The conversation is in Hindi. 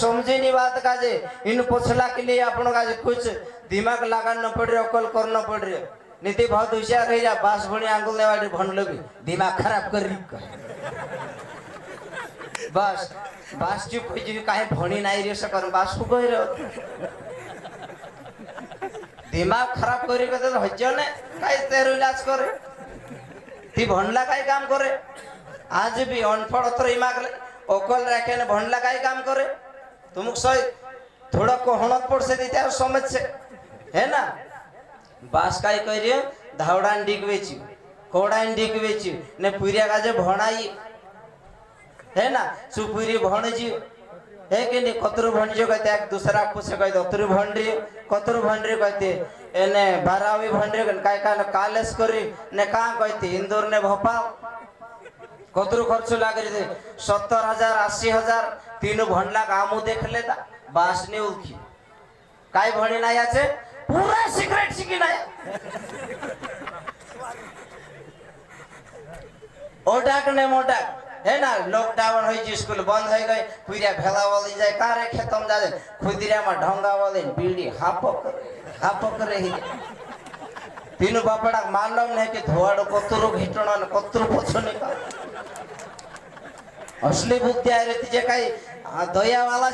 समझे नहीं बात का जे इन पोछला के लिए अपन का जे कुछ दिमाग लगाना पड़ रहा अकल करना पड़ रहा नीति बहुत होशियार रही जा बास भणी आंगुल ने वाली भण लगी दिमाग खराब कर रही बस बास चुप हो जी काहे भणी नहीं रे सकर बास को कह रहे दिमाग खराब करी के तो हज्ज ने काहे तेरो इलाज करे ती भणला काहे काम करे आज भी अनपढ़ तो इमाग अकल रखे ने भणला काहे काम करे तुमको सही थोड़ा कोहणत पड़ से देते समझ से है ना बास काहे कह रही धावड़ा डिग बेची कोड़ा डिग बेची ने पुरिया का जो भणाई है ना सुपुरी भण जी है कि नहीं कतरु भण जो कहते एक दूसरा पूछे कहते कतरु भण रही कतरु भण रही कहते एने बारावी भण रही काय का कालेस करी ने कहाँ कहते इंदौर ने भोपाल कतरु खर्च लाग रही 70,000 80,000 तीनों भणला कामू देख लेता बास ने उल्की काय भणी नाही आचे पूरा सिगरेट शिकी नाही ओटाक ने मोटाक है ना लॉकडाउन हो स्कूल बंद हो गए पूरा भेला वाली जाए कारे खेतम जाए खुदिरा में ढंगा वाले बीड़ी हापो करे ही तीनों बापड़ा मालूम नहीं कि धोआड़ कतरु घिटना कतरु पछने का असली बुद्धि आ रही जे कई दया वाला